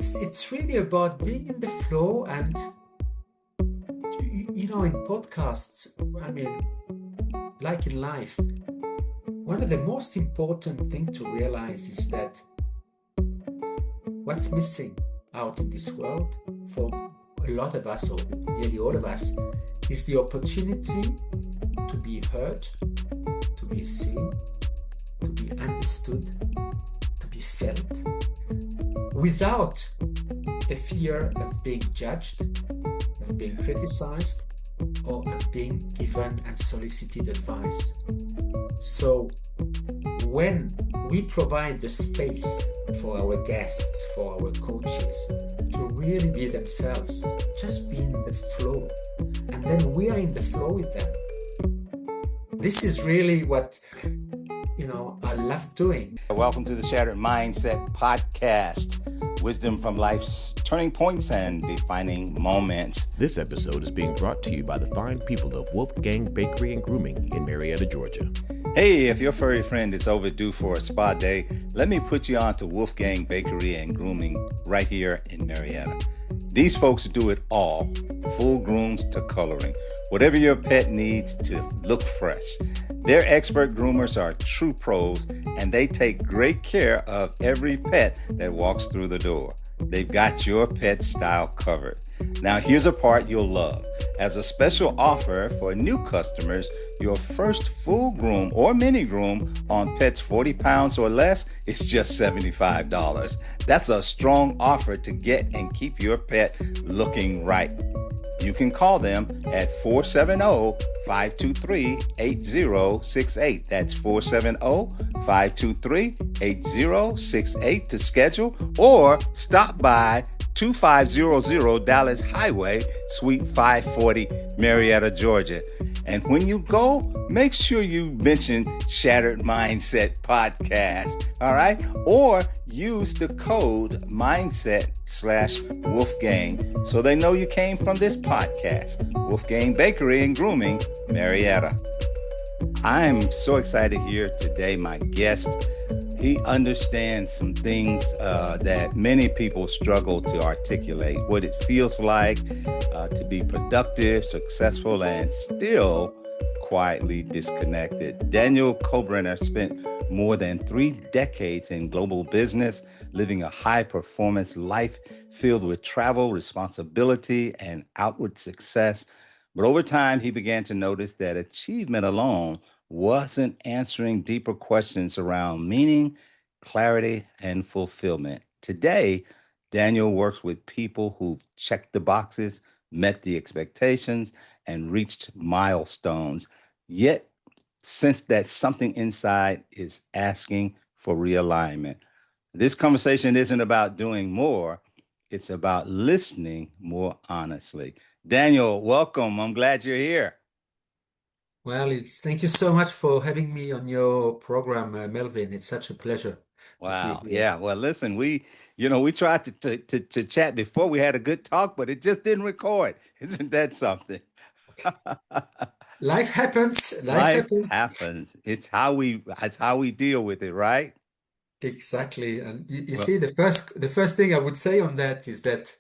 it's really about being in the flow and in podcasts, I mean, like in life, one of the most important thing to realize is that what's missing out in this world for a lot of us, or nearly all of us, is the opportunity to be heard, to be seen, to be understood, to be felt, without the fear of being judged, of being criticized, or of being given unsolicited advice. So when we provide the space for our guests, for our coaches, to really be themselves, just be in the flow, and then we are in the flow with them. This is really what, I love doing. Welcome to the Shattered Mindset Podcast. Wisdom from life's turning points and defining moments. This episode is being brought to you by the fine people of Wolfgang Bakery and Grooming in Marietta, Georgia. Hey, if your furry friend is overdue for a spa day, let me put you on to Wolfgang Bakery and Grooming right here in Marietta. These folks do it all, full grooms to coloring, whatever your pet needs to look fresh. Their expert groomers are true pros, and they take great care of every pet that walks through the door. They've got your pet style covered. Now here's a part you'll love. As a special offer for new customers, your first full groom or mini groom on pets 40 pounds or less is just $75. That's a strong offer to get and keep your pet looking right. You can call them at 470-523-8068. That's 470-523-8068 to schedule, or stop by 2500 Dallas Highway, Suite 540, Marietta, Georgia. And when you go, make sure you mention Shattered Mindset Podcast, all right? Or use the code mindset/Wolfgang so they know you came from this podcast. Wolfgang Bakery and Grooming, Marietta. I'm so excited here today. My guest, he understands some things that many people struggle to articulate, what it feels like to be productive, successful, and still quietly disconnected. Daniel Kobryner spent more than 3 decades in global business, living a high-performance life filled with travel, responsibility, and outward success. But over time, he began to notice that achievement alone wasn't answering deeper questions around meaning, clarity, and fulfillment. Today, Daniel works with people who've checked the boxes, met the expectations, and reached milestones, yet sense that something inside is asking for realignment. This conversation isn't about doing more, it's about listening more honestly. Daniel, welcome. I'm glad you're here. Well, thank you so much for having me on your program, Melvin. It's such a pleasure to be Wow. here. Yeah. Well, listen, we tried to chat before. We had a good talk, but it just didn't record. Isn't that something? Life happens. Life Life happens. happens. It's how we deal with it, right? Exactly. And you Well, see, the first thing I would say on that is that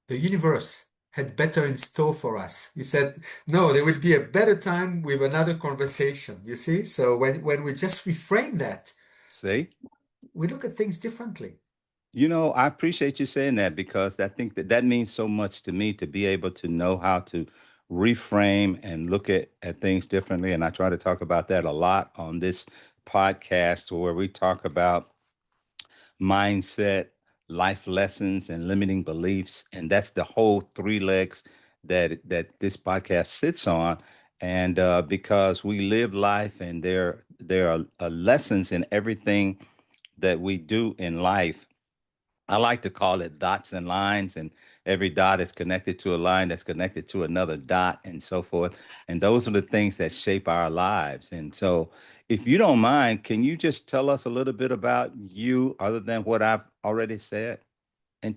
the universe had better in store for us. He said, no, there will be a better time with another conversation. You see? So when we just reframe that, see, we look at things differently. I appreciate you saying that because I think that means so much to me to be able to know how to reframe and look at things differently. And I try to talk about that a lot on this podcast where we talk about mindset, life lessons, and limiting beliefs. And that's the whole 3 legs that this podcast sits on. And because we live life, and there are lessons in everything that we do in life. I like to call it dots and lines, and every dot is connected to a line that's connected to another dot, and so forth. And those are the things that shape our lives. And so, if you don't mind, can you just tell us a little bit about you, other than what I've already said? And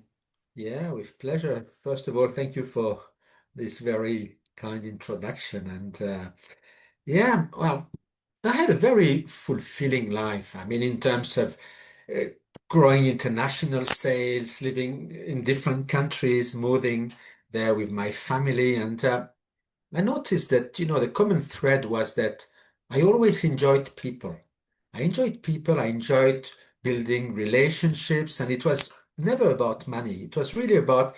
Yeah, with pleasure. First of all, thank you for this very kind introduction. And yeah, well, I had a very fulfilling life. I mean, in terms of uh, growing international sales, living in different countries, moving there with my family. And I noticed that, the common thread was that I always enjoyed people. I enjoyed people, I enjoyed building relationships, and it was never about money. It was really about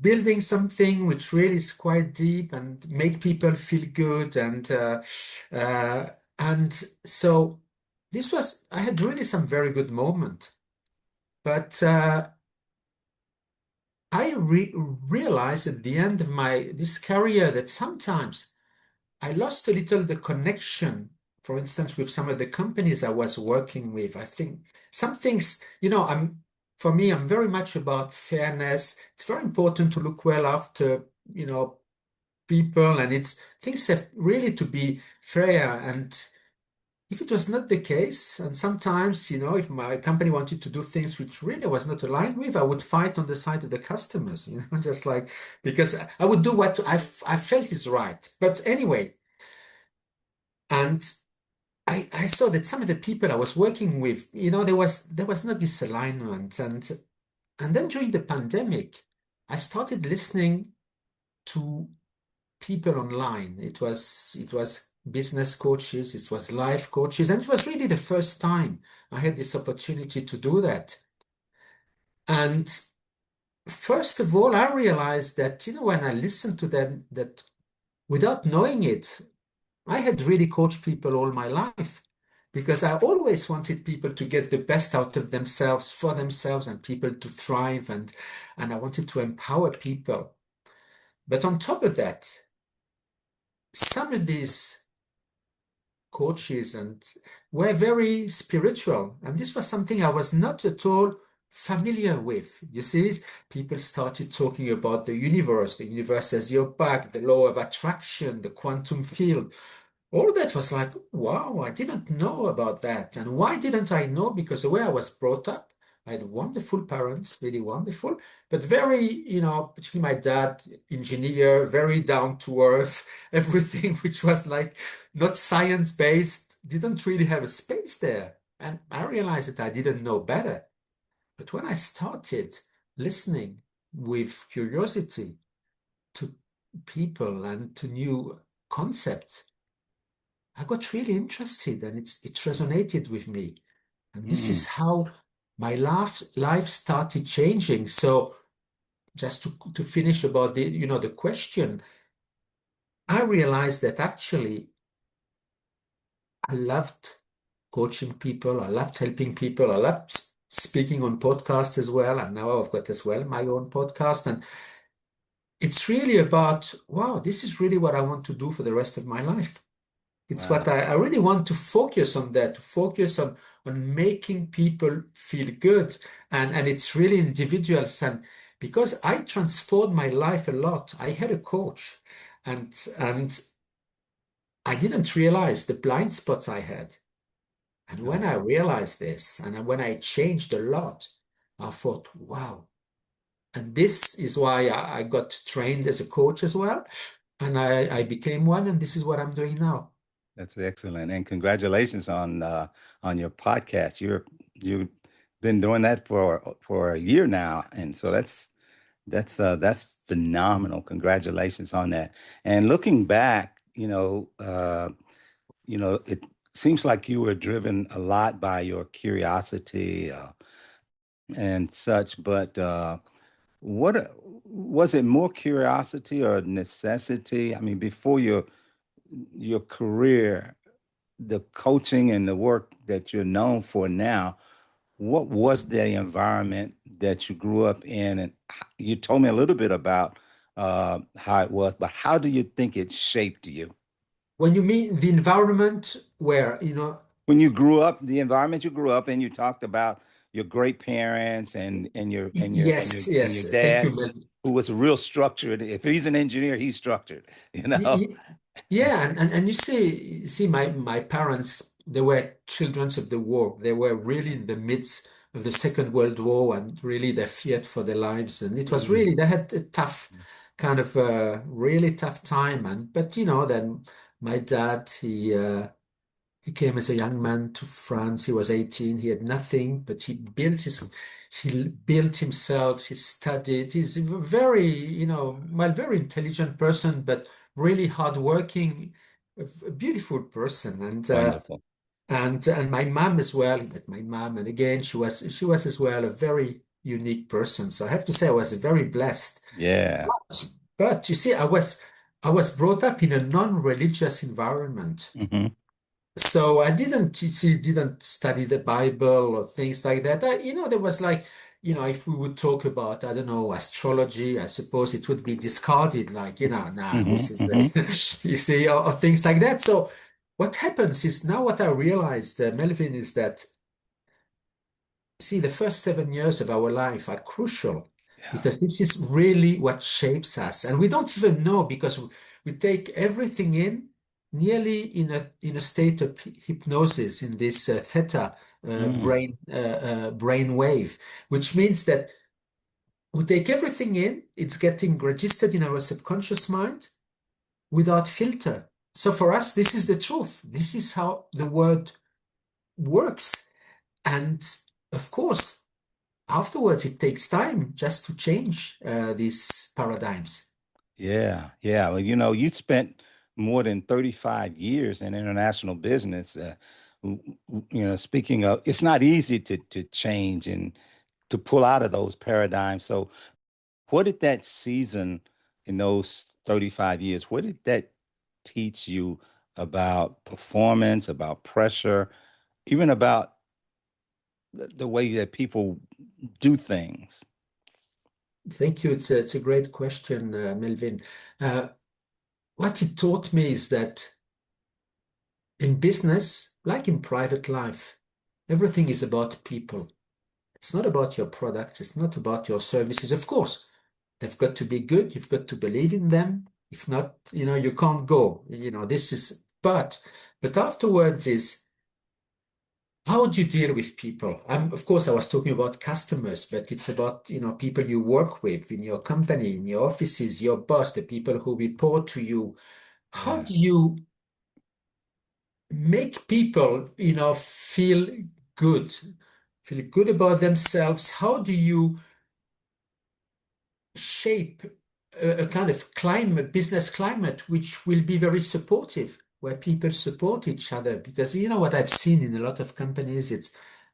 building something which really is quite deep and make people feel good. Uh, and so I had really some very good moment. But I realized at the end of this career that sometimes I lost a little the connection, for instance, with some of the companies I was working with. I think some things, for me, I'm very much about fairness. It's very important to look well after, people, and things have really to be fair. And if it was not the case, and sometimes, if my company wanted to do things which really was not aligned with, I would fight on the side of the customers, just like, because I would do what I felt is right. But anyway, and I saw that some of the people I was working with, there was not this alignment. And then during the pandemic, I started listening to people online. It was business coaches, it was life coaches, and it was really the first time I had this opportunity to do that. And first of all, I realized that, when I listened to them, that without knowing it, I had really coached people all my life because I always wanted people to get the best out of themselves for themselves and people to thrive, and I wanted to empower people. But on top of that, some of these coaches and were very spiritual, and this was something I was not at all familiar with. You see, people started talking about the universe as your back, the law of attraction, the quantum field. All that was like, wow, I didn't know about that. And why didn't I know? Because the way I was brought up, I had wonderful parents, really wonderful, but very, particularly my dad, engineer, very down to earth, everything which was like not science based, didn't really have a space there. And I realized that I didn't know better. But when I started listening with curiosity to people and to new concepts, I got really interested, and it resonated with me. And this Mm, is how my life started changing. So just to finish about the question, I realized that actually I loved coaching people, I loved helping people, I loved speaking on podcasts as well. And now I've got as well my own podcast. And it's really about, wow, this is really what I want to do for the rest of my life. It's what wow. I really want to focus on, that, to focus on making people feel good. And it's really individuals. And because I transformed my life a lot, I had a coach, and I didn't realize the blind spots I had. And when I Yes. realized this, and when I changed a lot, I thought, wow. And this is why I got trained as a coach as well. And I became one, and this is what I'm doing now. That's excellent, and congratulations on your podcast. You've been doing that for a year now, and so that's phenomenal. Congratulations on that. And looking back, it seems like you were driven a lot by your curiosity and such. But what was it, more curiosity or necessity? I mean, before your career, the coaching and the work that you're known for now, what was the environment that you grew up in? And you told me a little bit about how it was, but how do you think it shaped you? When you mean the environment where, When you grew up, the environment you grew up in, you talked about your great parents yes, and your yes, thank you, dad, Melvin. who was real structured. If he's an engineer, he's structured, you know? Y- Yeah, and you see, my parents, they were children of the war. They were really in the midst of the Second World War, and really they feared for their lives. And it was Mm, really, they had a tough, kind of really tough time. But then my dad, He came as a young man to France. He was 18. He had nothing, but he built himself. He studied. He's a very, well, very intelligent person, but really hardworking, a beautiful person. Wonderful. And my mom as well. He met my mom, and again, she was as well a very unique person. So I have to say, I was very blessed. Yeah. But you see, I was brought up in a non-religious environment. Hmm. So I didn't, you see, didn't study the Bible or things like that. There was like, if we would talk about, I don't know, astrology, I suppose it would be discarded, like, nah, Hmm. this is, Hmm. you see, or things like that. So what happens is now what I realized, Melvin, is that see, the first 7 years of our life are crucial Yeah. because this is really what shapes us. And we don't even know because we take everything in nearly in a state of hypnosis in this theta Mm. brain wave, which means that we take everything in, it's getting registered in our subconscious mind without filter. So for us, this is the truth. This is how the word works. And of course, afterwards, it takes time just to change these paradigms. Yeah. Yeah. Well, you spent more than 35 years in international business. Speaking of, it's not easy to change and to pull out of those paradigms. So, what did that season in those 35 years, what did that teach you about performance, about pressure, even about the way that people do things? Thank you. It's a great question, Melvin. Uh, what it taught me is that in business, like in private life, everything is about people. It's not about your products. It's not about your services. Of course, they've got to be good. You've got to believe in them. If not, you can't go. But afterwards is how do you deal with people? Of course, I was talking about customers, but it's about, people you work with in your company, in your offices, your boss, the people who report to you. How Yeah. do you make people, good, feel good about themselves? How do you shape a kind of climate, business climate, which will be very supportive, where people support each other? Because you know what I've seen in a lot of companies,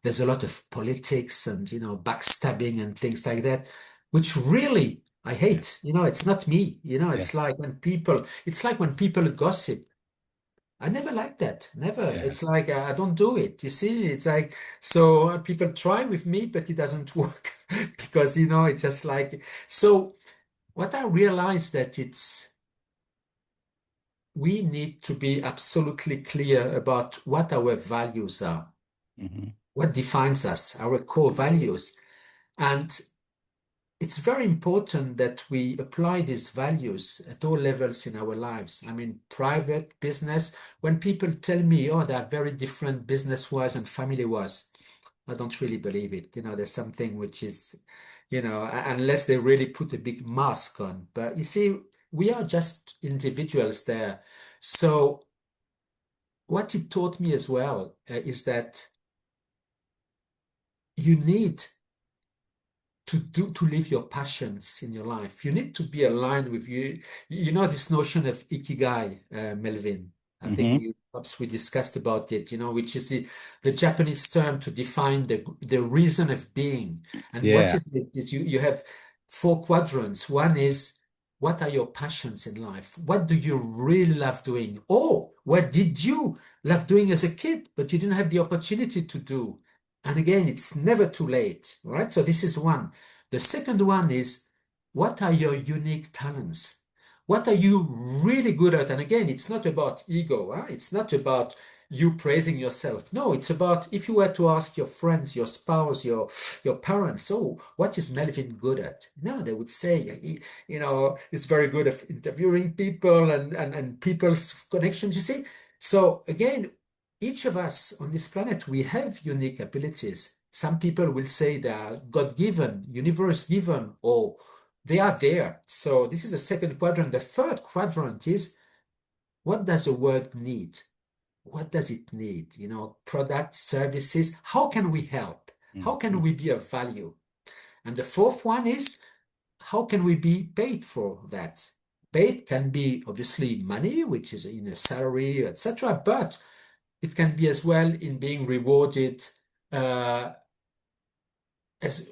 there's a lot of politics and backstabbing and things like that, which really I Yeah. hate. It's not me. Yeah. It's like when people gossip. I never like that. Never. Yeah. It's like I don't do it. You see, it's like so people try with me, but it doesn't work because it's just like so. What I realized that we need to be absolutely clear about what our values are, Hmm. what defines us, our core values. And it's very important that we apply these values at all levels in our lives. I mean, private, business, when people tell me, oh, they're very different business-wise and family-wise, I don't really believe it. There's something which is, unless they really put a big mask on. But you see, we are just individuals there. So what it taught me as well is that you need to live your passions in your life. You need to be aligned with you. You know this notion of ikigai, Melvin. I think Hmm. perhaps we discussed about it, which is the Japanese term to define the reason of being. And what Yeah. is it is you have four quadrants. One is what are your passions in life? What do you really love doing? Or what did you love doing as a kid, but you didn't have the opportunity to do? And again, it's never too late, right? So this is one. The second one is what are your unique talents? What are you really good at? And again, it's not about ego, huh? It's not about you praising yourself. No, it's about if you were to ask your friends, your spouse, your parents, oh, what is Melvin good at? No, they would say, he's very good at interviewing people and people's connections, you see. So again, each of us on this planet, we have unique abilities. Some people will say they are God-given, universe-given, or they are there. So this is the second quadrant. The third quadrant is what does a word need? what does it need? Products, services. How can we help? How can Mhm. we be of value? And the fourth one is, how can we be paid for that? Paid can be obviously money, which is in a salary, etc., but it can be as well in being rewarded, uh, as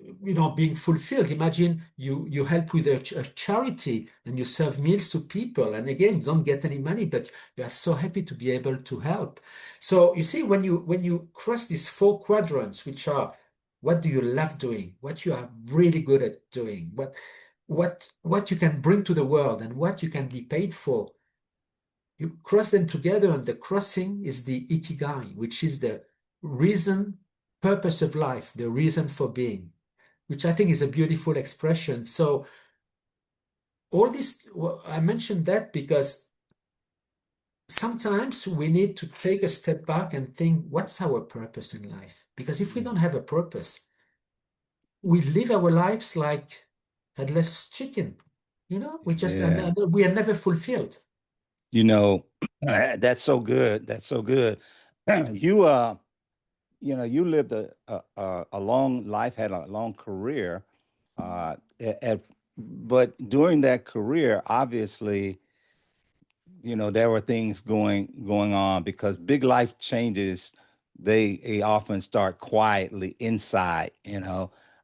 being fulfilled. Imagine you help with a charity and you serve meals to people, and again, you don't get any money, but you are so happy to be able to help. So you see, when you cross these four quadrants, which are, what do you love doing, what you are really good at doing, what you can bring to the world, and what you can be paid for, you cross them together, and the crossing is the ikigai, which is the reason, purpose of life, the reason for being, which I think is a beautiful expression. So all this, well, I mentioned that because sometimes we need to take a step back and think, what's our purpose in life? Because if we don't have a purpose, we live our lives like headless chicken. We just, Yeah. and we are never fulfilled. You know, that's so good. That's so good. You you lived a long life, had a long career, but during that career, obviously, there were things going on because big life changes, they often start quietly inside,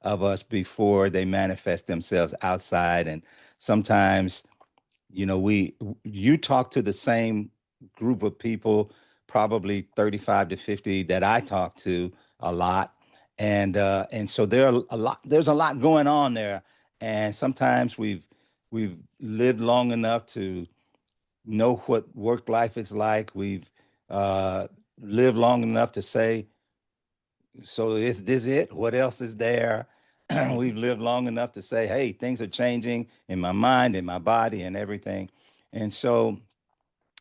of us before they manifest themselves outside. And sometimes, we you talk to the same group of people, probably 35 to 50 that I talk to a lot. And so there's a lot going on there. And sometimes we've lived long enough to know what work life is like. We've uh, lived long enough to say, so is this it? What else is there? We've lived long enough to say, hey, things are changing in my mind, in my body, and everything. And so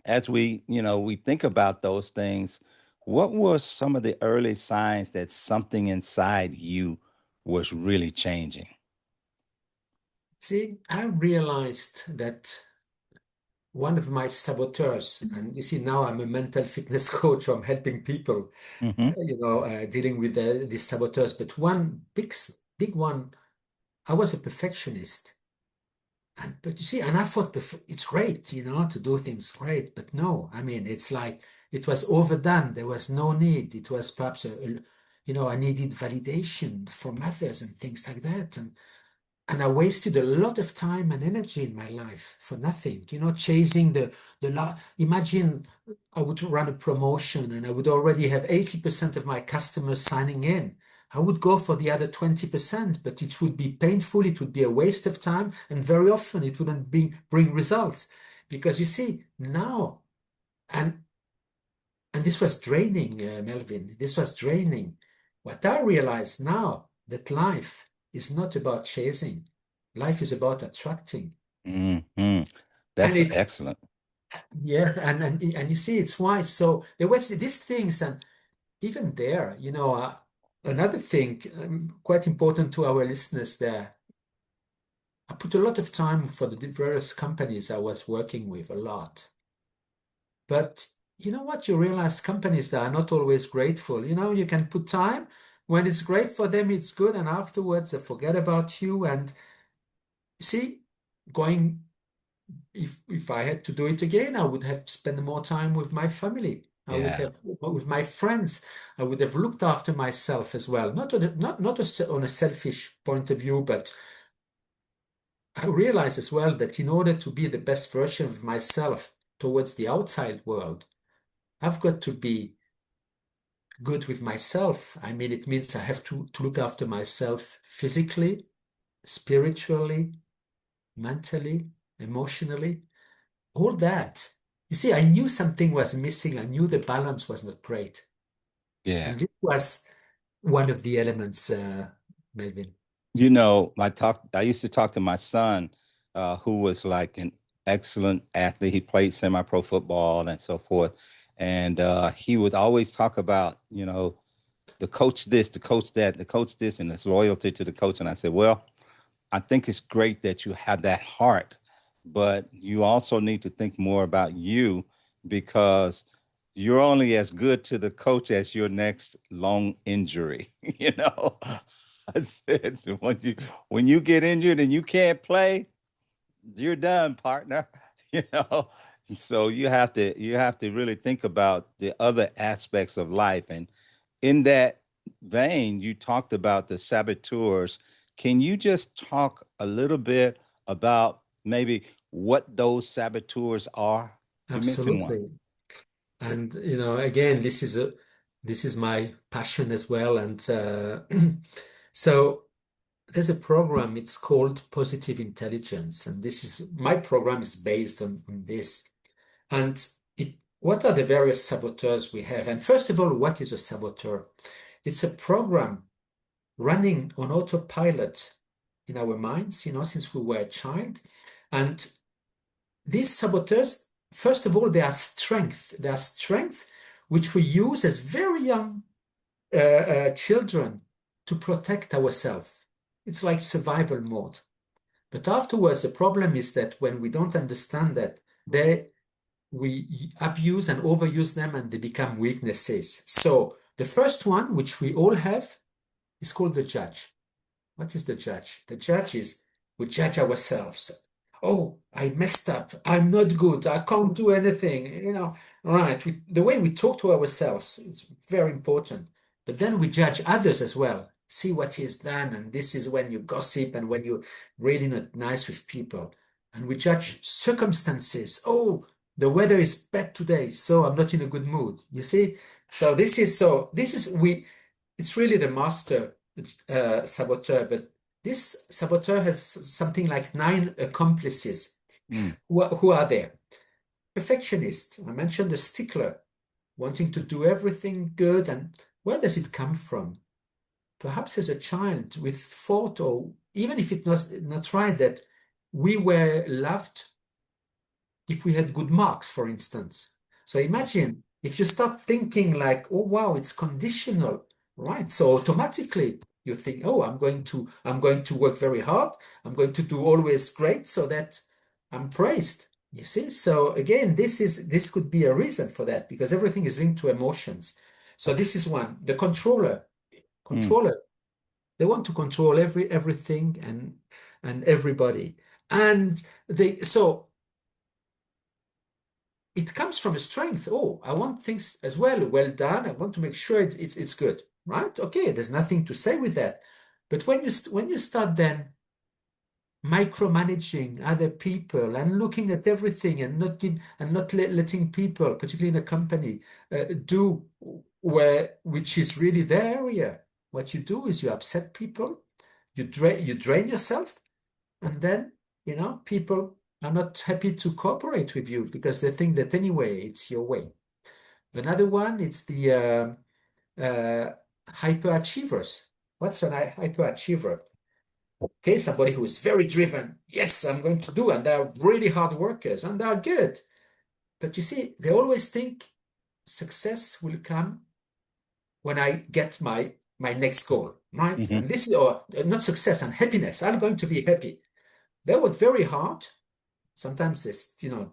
as we think about those things, what were some of the early signs that something inside you was really changing? See, I realized that one of my saboteurs, and you see, now I'm a mental fitness coach, so I'm helping people, Hmm. dealing with these saboteurs. But one big one, I was a perfectionist. But you see, and I thought it's great, to do things great. But no, I mean, it's like it was overdone. There was no need. It was perhaps I needed validation from others and things like that. And I wasted a lot of time and energy in my life for nothing, chasing imagine I would run a promotion and I would already have 80% of my customers signing in. I would go for the other 20%, but it would be painful, it would be a waste of time, and very often it wouldn't bring results. Because you see, now, and this was draining, Melvin. This was draining. What I realize now, that life is not about chasing. Life is about attracting. Hmm. And That's it's, excellent. yeah, and you see, it's why. So there was these things, and even there, another thing, quite important to our listeners there. I put a lot of time for the various companies I was working with, a lot. But you know what? You realize companies are not always grateful. You can put time when it's great for them, it's good, and afterwards they forget about you. And you see, going if I had to do it again, I would have spent more time with my family. I would Yeah. have with my friends. I would have looked after myself as well. Not on a selfish point of view, but I realize as well that in order to be the best version of myself towards the outside world, I've got to be good with myself. I mean, it means I have to look after myself physically, spiritually, mentally, emotionally, all that. You see, I knew something was missing. I knew the balance was not great. Yeah. And this was one of the elements, Melvin. I used to talk to my son, who was like an excellent athlete. He played semi-pro football and so forth. And he would always talk about, the coach this, the coach that, the coach this, and his loyalty to the coach. And I said, well, I think it's great that you have that heart, but you also need to think more about you because you're only as good to the coach as your next long injury. You know, I said when you get injured and you can't play, you're done, partner. You know, so you have to really think about the other aspects of life. And in that vein, you talked about the saboteurs. Can you just talk a little bit about maybe what those saboteurs are? You mentioned one. Absolutely. And again, this is my passion as well. And so there's a program, it's called Positive Intelligence. And this is my program is based on this. And what are the various saboteurs we have? And first of all, what is a saboteur? It's a program running on autopilot in our minds, since we were a child. And these saboteurs, first of all, they are strength. They are strength which we use as very young children to protect ourselves. It's like survival mode. But afterwards, the problem is that when we don't understand that, we abuse and overuse them and they become weaknesses. So the first one, which we all have, is called the judge. What is the judge? The judge is we judge ourselves. Oh, I messed up. I'm not good. I can't do anything. Right. The way we talk to ourselves is very important. But then we judge others as well. See what he's done. And this is when you gossip and when you're really not nice with people. And we judge circumstances. Oh, the weather is bad today, so I'm not in a good mood. You see? It's really the master saboteur, but this saboteur has something like 9 accomplices. Mm. Who are there? Perfectionist. I mentioned the stickler, wanting to do everything good. And where does it come from? Perhaps as a child with thought, or even if it's not right, that we were loved if we had good marks, for instance. So imagine if you start thinking like, oh wow, it's conditional, right? So automatically you think, oh, I'm going to work very hard. I'm going to do always great so that I'm praised. You see? So again, this could be a reason for that because everything is linked to emotions. So this is one. The controller, Mm. controller, they want to control everything and everybody. And so it comes from a strength. Oh, I want things as well. Well done. I want to make sure it's good, right? Okay, there's nothing to say with that. But when you start then micromanaging other people and looking at everything and not letting people, particularly in a company, do which is really their area. What you do is you upset people, you drain yourself, and then people are not happy to cooperate with you because they think that anyway it's your way. Another one, it's the hyperachievers. What's an hyperachiever? Okay, somebody who is very driven. Yes, I'm going to do, and they're really hard workers and they're good. But you see, they always think success will come when I get my next goal, right? Mm-hmm. And this is or not success and happiness. I'm going to be happy. They work very hard. Sometimes they,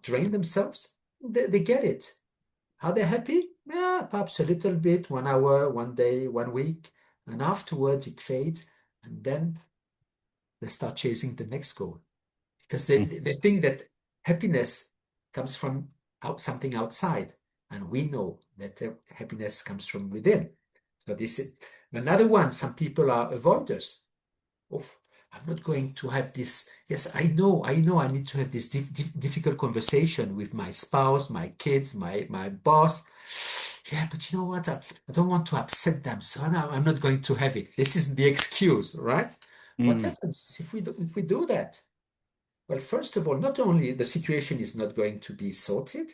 drain themselves. They get it. Are they happy? Yeah, perhaps a little bit, 1 hour, 1 day, 1 week, and afterwards it fades, and then they start chasing the next goal because they think that happiness comes from something outside, and we know that happiness comes from within. So this is another one. Some people are avoiders. Oh, I'm not going to have this. Yes, I know I need to have this difficult conversation with my spouse, my kids, my boss. Yeah, but you know what? I don't want to upset them, so no, I'm not going to have it. This is the excuse, right? What Mm. happens if we do that? Well, first of all, not only the situation is not going to be sorted,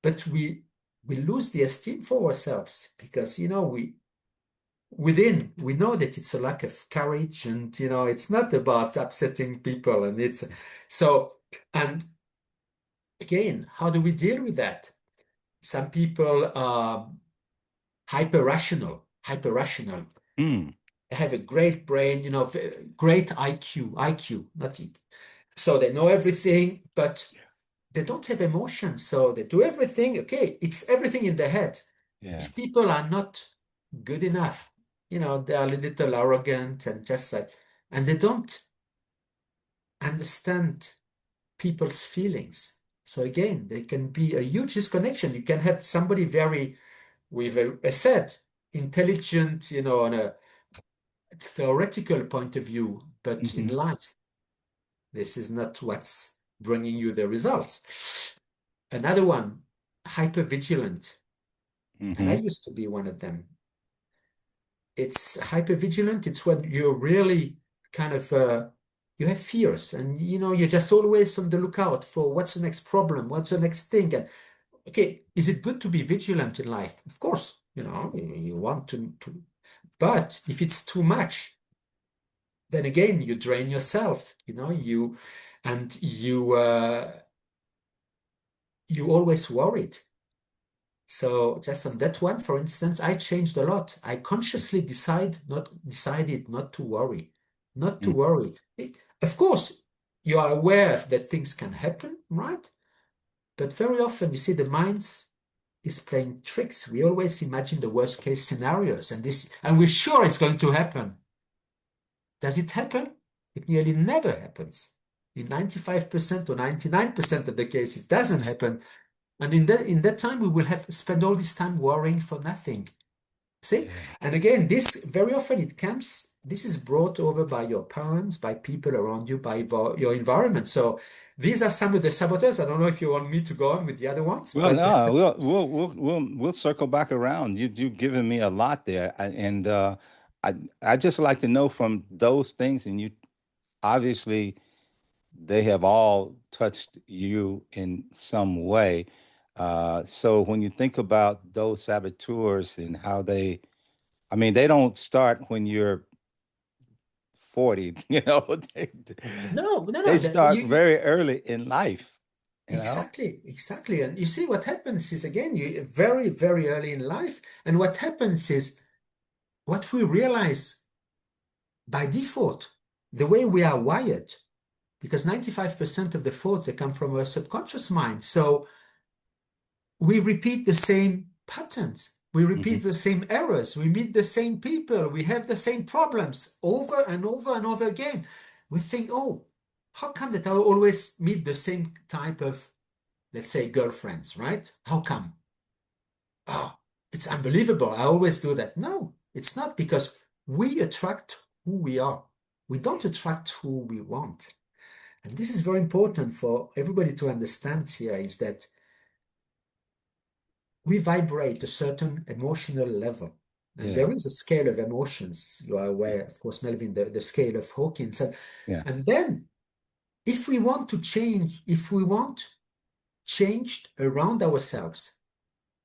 but we lose the esteem for ourselves because we know that it's a lack of courage, and it's not about upsetting people, and it's so. And again, how do we deal with that? Some people are hyper rational, Mm. have a great brain, great IQ, not so they know everything, but they don't have emotions, so they do everything. Okay, it's everything in their head. Yeah. If people are not good enough, they are a little arrogant and just like, and they don't understand people's feelings. So again, there can be a huge disconnection. You can have somebody with a set, intelligent, on a theoretical point of view, but in Mm-hmm. life, this is not what's bringing you the results. Another one, hypervigilant. And I Mm-hmm. used to be one of them. It's hypervigilant. It's when you're really kind of you have fears, and you're just always on the lookout for what's the next problem, what's the next thing. And okay, is it good to be vigilant in life? Of course, you want to, but if it's too much, then again you drain yourself. You always worried. So just on that one, for instance, I changed a lot. I consciously decided not to worry, not to worry. Of course, you are aware that things can happen, right? But very often, you see, the mind is playing tricks. We always imagine the worst case scenarios, and we're sure it's going to happen. Does it happen? It nearly never happens. In 95% or 99% of the case, it doesn't happen. And in that time, we will have spend all this time worrying for nothing. See? Yeah. And again, this very often this is brought over by your parents, by people around you, by your environment. So these are some of the saboteurs. I don't know if you want me to go on with the other ones, Well, but no, we'll circle back around. You've given me a lot there, and I just like to know from those things, and you obviously they have all touched you in some way. So when you think about those saboteurs and how I mean, they don't start when you're 40, they, no, no, they no. start very early in life. Exactly. And you see what happens is again, you very, very early in life. And what happens is what we realize by default, the way we are wired, because 95% of the thoughts they come from our subconscious mind. So we repeat the same patterns. We Hmm. repeat the same errors. We meet the same people. We have the same problems over and over and over again. We think, oh, how come that I always meet the same type of, let's say, girlfriends, right? How come? Oh, it's unbelievable. I always do that. No, it's not, because we attract who we are. We don't attract who we want. And this is very important for everybody to understand here, is that we vibrate a certain emotional level. And Yeah, there is a scale of emotions. You are aware, of course, Melvin, the scale of Hawkins. yeah, And then if we want to change, if we want changed around ourselves,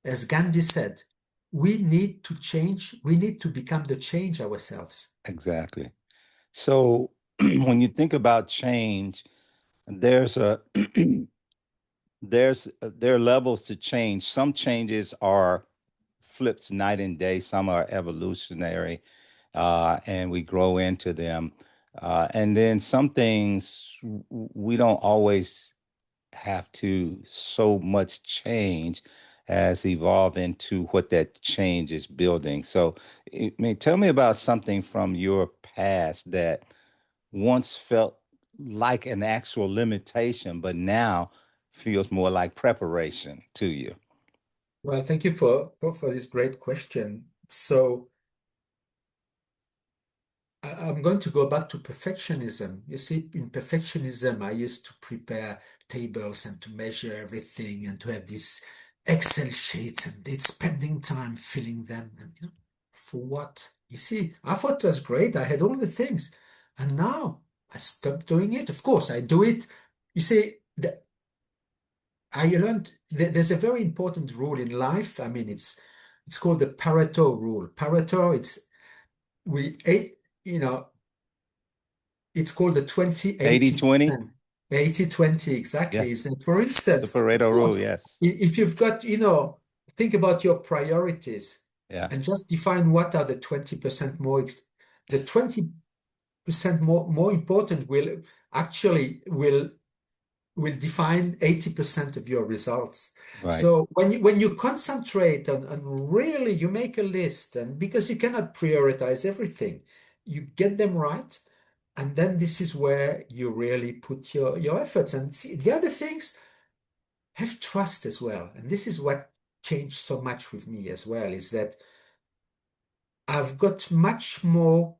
as Gandhi said, we need to change, we need to become the change ourselves. exactly. So when you think about change, there's a there are levels to change. Some changes are flips night and day. Some are evolutionary, and we grow into them. And then some things we don't always have to so much change as evolve into what that change is building. So, I mean, tell me about something from your past that once felt like an actual limitation, but now feels more like preparation to you. Well, thank you for this great question. So I'm going to go back to perfectionism. You see, in perfectionism, I used to prepare tables and to measure everything and to have these Excel sheets, and it's spending time filling them. And for what? You see, I thought it was great. I had all the things, and now I stopped doing it. Of course, I do it. You see, I learned there's a very important rule in life. I mean, it's called the Pareto rule. Pareto, we eight, you know. It's called the 20 80 80 20. 10. 80-20 Yeah. exactly. Is that, for The instance, of Pareto rule. course, Yes. if you've got, think about your priorities Yeah. and just define what are the 20% more, the 20% more important will actually will will define 80% of your results. Right. So when you concentrate on really you make a list, and because you cannot prioritize everything, you get them right, and then this is where you really put your efforts. And see, the other things, have trust as well. And this is what changed so much with me as well, is that I've got much more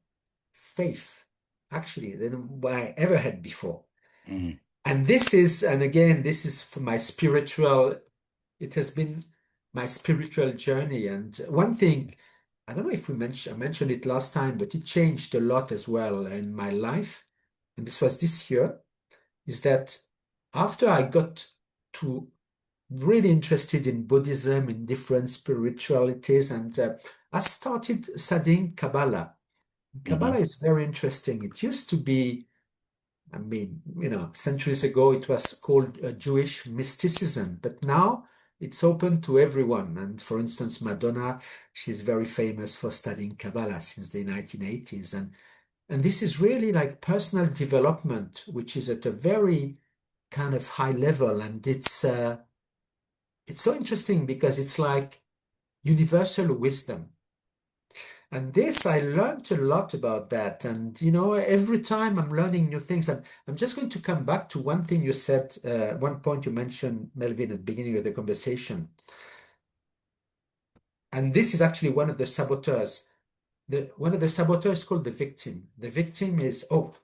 faith actually than what I ever had before. Mhm. And this is, and again, this is for my spiritual, it has been my spiritual journey. And one thing, I don't know if I mentioned it last time, but it changed a lot as well in my life. And this was this year, is that after I got to really interested in Buddhism, in different spiritualities, and I started studying Kabbalah. Mhm. Kabbalah is very interesting. It used to be, I mean, centuries ago it was called Jewish mysticism, but now it's open to everyone. And for instance, Madonna, she's very famous for studying Kabbalah since the 1980s. And this is really like personal development, which is at a very kind of high level. And it's so interesting because it's like universal wisdom. And this, I learned a lot about that. And, every time I'm learning new things, and I'm just going to come back to one thing you said, one point you mentioned, Melvin, at the beginning of the conversation. And this is actually one of the saboteurs. One of the saboteurs is called the victim. The victim is, oh,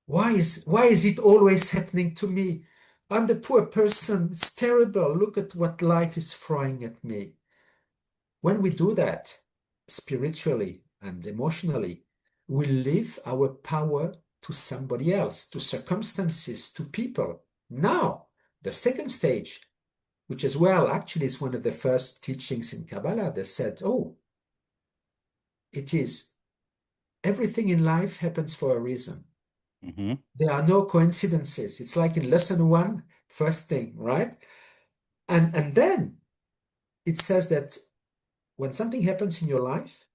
why is it always happening to me? I'm the poor person. It's terrible. Look at what life is throwing at me. When we do that spiritually and emotionally, we leave our power to somebody else, to circumstances, to people. Now, the second stage, which as well actually is one of the first teachings in Kabbalah, they said, oh, it is everything in life happens for a reason. Mhm. There are no coincidences. It's like in lesson one, first thing, right? And then it says that when something happens in your life,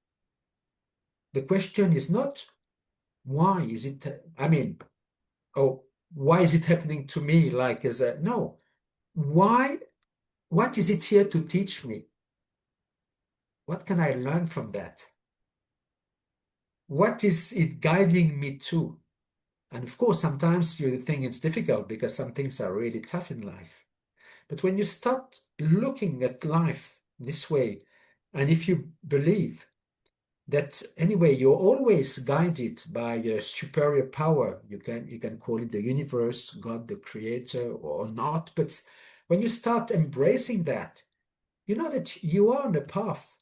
the question is not why is it, I mean, oh, why is it happening to me? Like, no, why, what is it here to teach me? What can I learn from that? What is it guiding me to? And of course, sometimes you think it's difficult because some things are really tough in life. But when you start looking at life this way, and if you believe that anyway, you're always guided by a superior power. You can call it the universe, God, the creator, or not. But when you start embracing that, you know that you are on a path.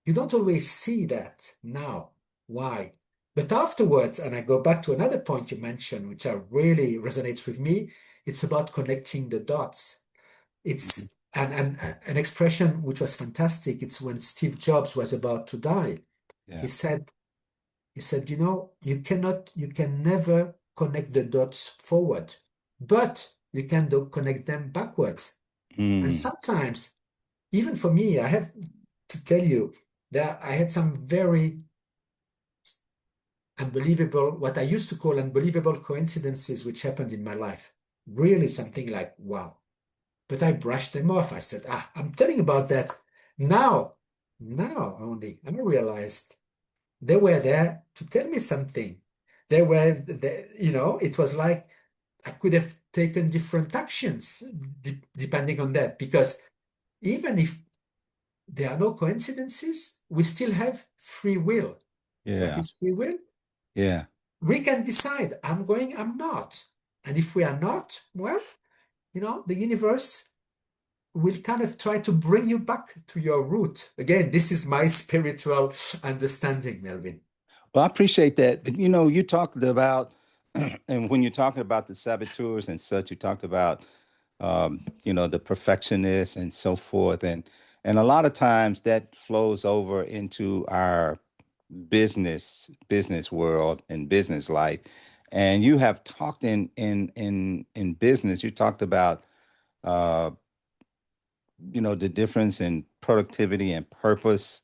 You don't always see that now. Why? But afterwards, and I go back to another point you mentioned, which really resonates with me, it's about connecting the dots. Mhm. It's an expression which was fantastic. It's when Steve Jobs was about to die. He Yeah. said, you can never connect the dots forward, but you can connect them backwards. And Mm. sometimes, even for me, I have to tell you that I had some very unbelievable, what I used to call unbelievable coincidences which happened in my life. Really something like, wow. But I brushed them off. I said, I'm telling about that now, now only. I realized they were there to tell me something. It was like I could have taken different actions depending on that. Because even if there are no coincidences, we still have free will. What Yeah. is free will? Yeah. We can decide, I'm going, I'm not. And if we are not, well, the universe will kind of try to bring you back to your root. Again, this is my spiritual understanding, Melvin. Well, I appreciate that. You talked about, and when you're talking about the saboteurs and such, you talked about, the perfectionists and so forth, and a lot of times that flows over into our business world and business life. And you have talked in business. You talked about, uh, the difference in productivity and purpose,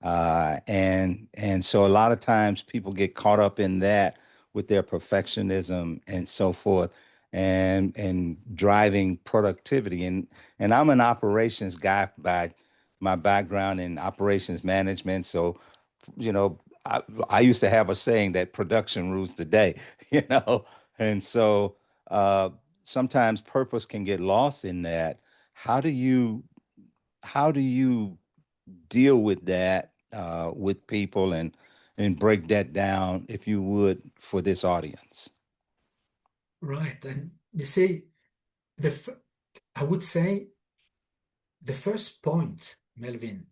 and so a lot of times people get caught up in that with their perfectionism and so forth. and driving productivity. And I'm an operations guy by my background in operations management. So, you know, I used to have a saying that production rules the day, you know, and so uh, sometimes purpose can get lost in that. How do you how do you deal with that with people and break that down, if you would, for this audience? Right. And you see, the f- I would say the first point, Melvin,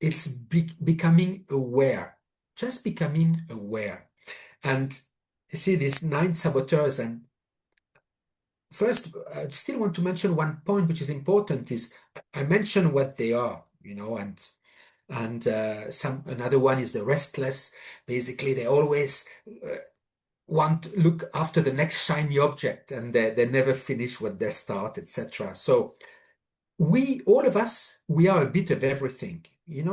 it's becoming aware, just becoming aware. And you see these nine saboteurs. And first, I still want to mention one point which is important is I mentioned what they are, and some another one is the restless. Basically, they always want to look after the next shiny object, and they never finish what they start, etc. So all of us, we are a bit of everything,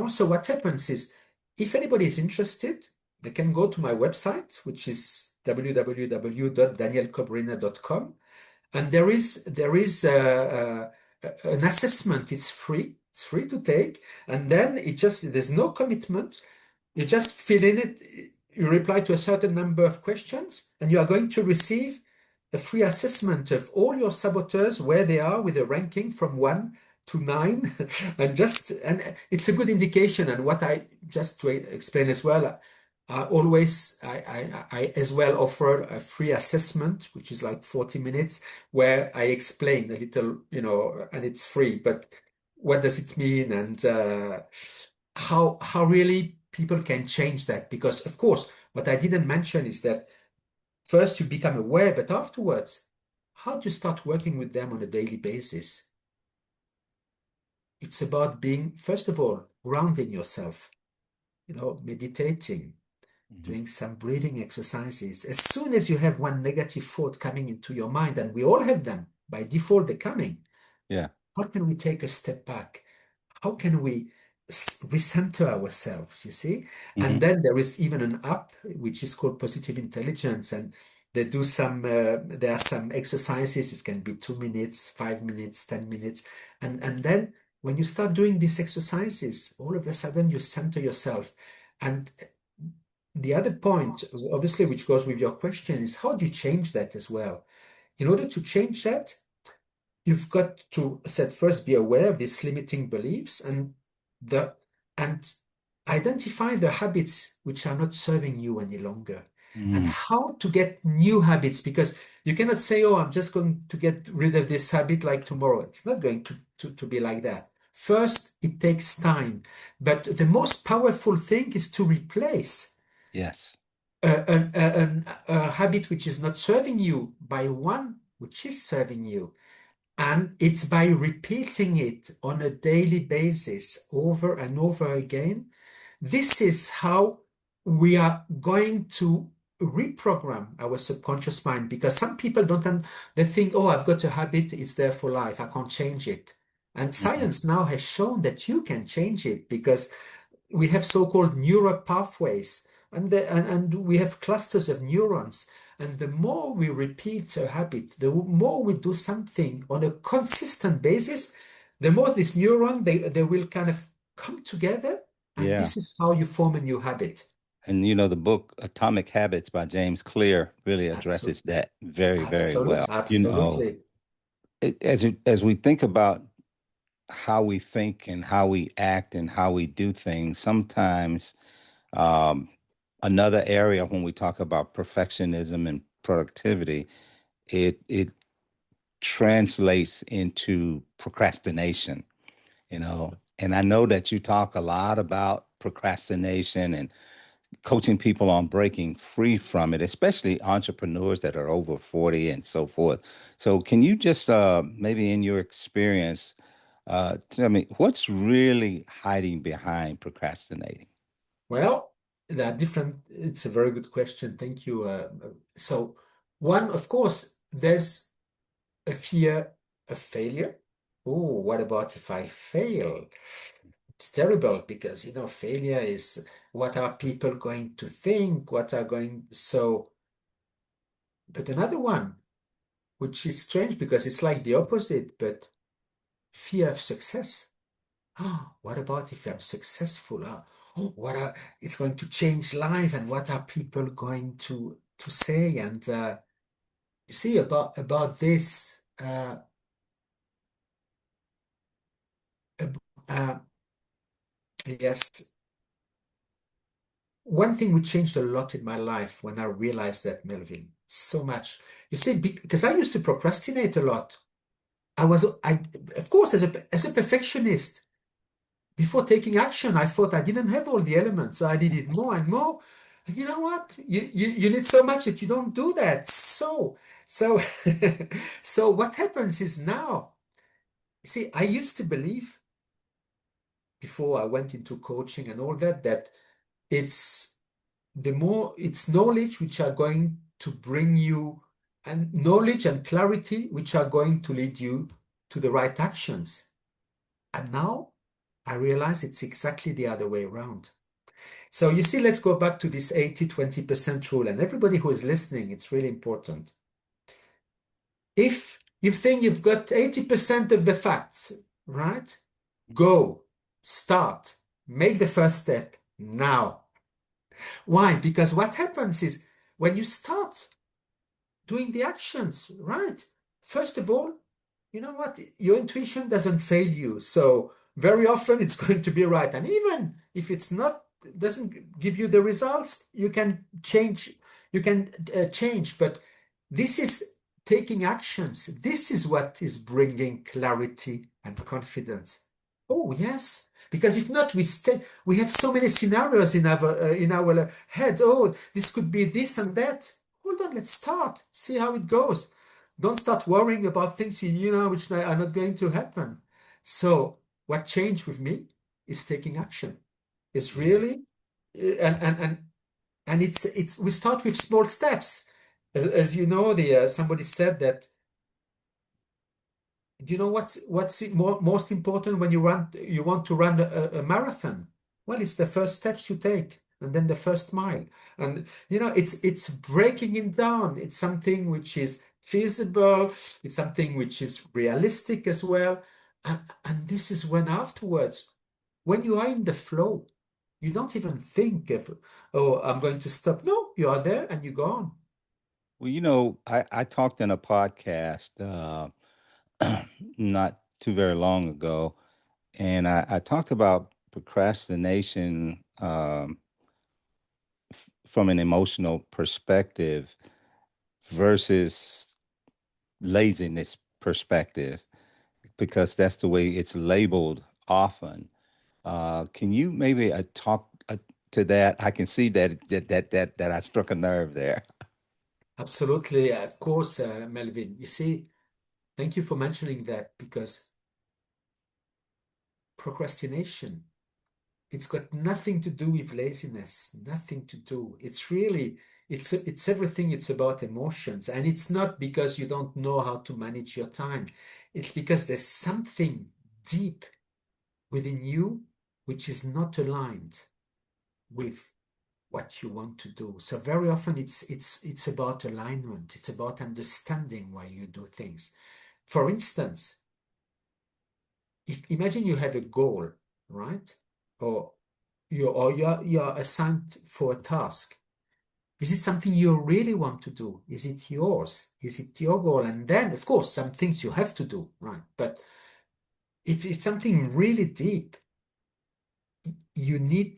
So what happens is, if anybody is interested, they can go to my website, which is www.danielkobryner.com, and there is an assessment. It's free. It's free to take, and then there's no commitment. You just fill in it, you reply to a certain number of questions, and you are going to receive a free assessment of all your saboteurs, where they are with a ranking from 1 to 9. And it's a good indication. And what I just to explain as well, I as well offer a free assessment, which is like 40 minutes, where I explain a little, and it's free, but what does it mean, and how really people can change that. Because of course, what I didn't mention is that first you become aware, but afterwards, how do you start working with them on a daily basis? It's about being, first of all, grounding yourself, meditating, Mhm. doing some breathing exercises. As soon as you have one negative thought coming into your mind, and we all have them, by default, they're coming, Yeah. how can we take a step back? How can we recenter ourselves, you see? And Hmm. then there is even an app which is called Positive Intelligence, and there are some exercises. It can be 2 minutes, 5 minutes, 10 minutes. And then when you start doing these exercises, all of a sudden you center yourself. And the other point, obviously, which goes with your question, is how do you change that as well? In order to change that, you've got to set first be aware of these limiting beliefs, the and identify the habits which are not serving you any longer, and Mm. how to get new habits, because you cannot say, oh, I'm just going to get rid of this habit like tomorrow. It's not going to be like that. First, it takes time, but the most powerful thing is to replace Yes. a habit which is not serving you by one which is serving you. And it's by repeating it on a daily basis over and over again. This is how we are going to reprogram our subconscious mind, because some people they think, oh, I've got a habit, it's there for life, I can't change it. And Hmm. science now has shown that you can change it, because we have so-called neural pathways, and we have clusters of neurons. And the more we repeat a habit, the more we do something on a consistent basis, the more this neuron, they will kind of come together. And Yeah. this is how you form a new habit. And the book Atomic Habits by James Clear really addresses Absolutely. that very, very well. Absolutely. Absolutely. As we think about how we think and how we act and how we do things, sometimes um, another area when we talk about perfectionism and productivity, it translates into procrastination, And I know that you talk a lot about procrastination and coaching people on breaking free from it, especially entrepreneurs that are over 40 and so forth. So, can you just maybe in your experience, tell me what's really hiding behind procrastinating? Well, there are different, it's a very good question. Thank you. So one, of course, there's a fear of failure. Oh, what about if I fail? It's terrible, because failure is, what are people going to think? What are going so? But another one, which is strange because it's like the opposite, but fear of success. Oh, what about if I'm successful? It's going to change life, and what are people going to say? And you see about this. Uh, yes, one thing which changed a lot in my life when I realized that, Melvin, so much. You see, because I used to procrastinate a lot. Of course, as a perfectionist, before taking action, I thought I didn't have all the elements. So I did it more and more. And you know what? You need so much that you don't do that. So, so what happens is now, you see, I used to believe before I went into coaching and all that, that it's it's knowledge which are going to bring you, and knowledge and clarity which are going to lead you to the right actions. And now I realize it's exactly the other way around. So you see, let's go back to this 80-20% rule. And everybody who is listening, it's really important. If you think you've got 80% of the facts, right? Go, start, make the first step now. Why? Because what happens is when you start doing the actions, right? First of all, you know what? Your intuition doesn't fail you. So very often it's going to be right. And even if it's not, doesn't give you the results, you can change. You can change. But this is taking actions. This is what is bringing clarity and confidence. Oh, yes. Because if not, we have so many scenarios in our head. Oh, this could be this and that. Hold on, let's start. See how it goes. Don't start worrying about things which are not going to happen. So what changed with me is taking action. It's Yeah. really and it's we start with small steps. As you know, the somebody said that. Do you know what's most important when you want to run a marathon? Well, it's the first steps you take, and then the first mile. And it's breaking it down. It's something which is feasible. It's something which is realistic as well. And this is when afterwards, when you are in the flow, you don't even think of, oh, I'm going to stop. No, you are there and you go on. Well, I talked in a podcast not too very long ago, and I talked about procrastination from an emotional perspective versus laziness perspective, because that's the way it's labeled often. Can you maybe talk to that? I can see that I struck a nerve there. Absolutely, of course, Melvin. You see, thank you for mentioning that because procrastination, it's got nothing to do with laziness, nothing to do. It's really, it's everything. It's about emotions. And it's not because you don't know how to manage your time. It's because there's something deep within you which is not aligned with what you want to do. So very often it's about alignment. It's about understanding why you do things. For instance, imagine you have a goal, right? Or you're assigned for a task. Is it something you really want to do? Is it yours? Is it your goal? And then, of course, some things you have to do, right? But if it's something really deep, you need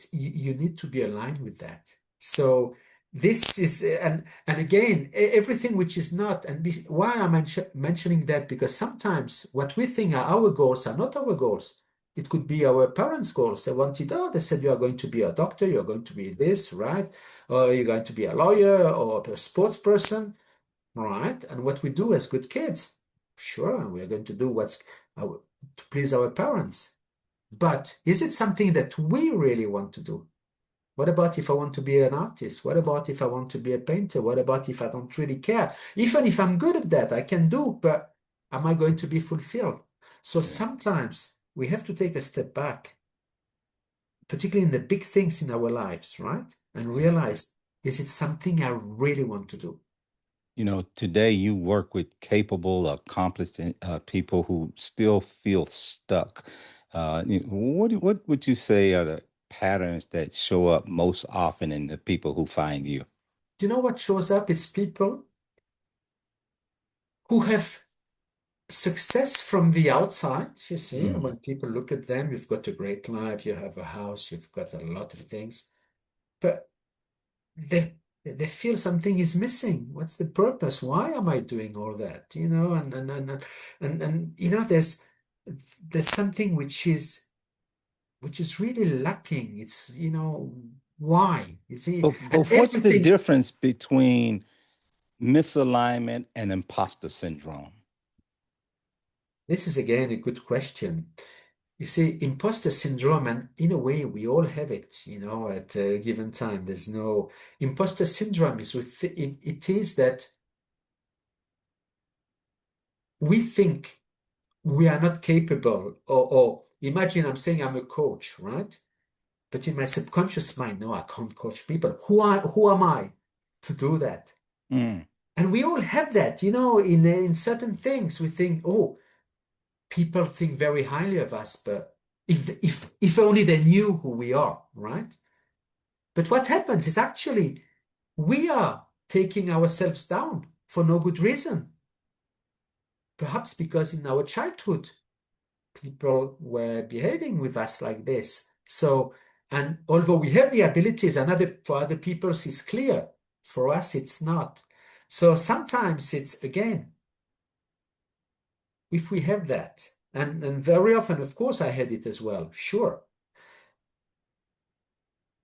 to be aligned with that. So this is and again everything which is not why I'm mentioning that, because sometimes what we think are our goals are not our goals. It could be our parents' goals. They said you are going to be a doctor, you're going to be this, right? Or you're going to be a lawyer or a sports person, right? And what we do as good kids, sure, we are going to do to please our parents. But is it something that we really want to do? What about if I want to be an artist? What about if I want to be a painter? What about if I don't really care? Even if I'm good at that, I can do, but am I going to be fulfilled? So Yeah. sometimes we have to take a step back, particularly in the big things in our lives, right? And Yeah. realize, is it something I really want to do? Today you work with capable, accomplished people who still feel stuck. What would you say are the patterns that show up most often in the people who find you? Do you know what shows up? It's people who have success from the outside, you see. And Mm. when people look at them, you've got a great life, you have a house, you've got a lot of things, but they feel something is missing. What's the purpose? Why am I doing all that? There's something which is really lacking. It's, why? You see, But and what's the everything. difference between misalignment and imposter syndrome? This is again a good question. You see, imposter syndrome, and in a way, we all have it, at a given time. There's no imposter syndrome is with it is that we think we are not capable, or imagine I'm saying I'm a coach, right? But in my subconscious mind, no, I can't coach people. Who am I to do that? Mm. And we all have that, in certain things. We think, oh, people think very highly of us, but if only they knew who we are, right? But what happens is actually we are taking ourselves down for no good reason. Perhaps because in our childhood, people were behaving with us like this. So, and although we have the abilities, for other people it's clear, for us it's not. So sometimes it's again, if we have that, and very often, of course, I had it as well, sure.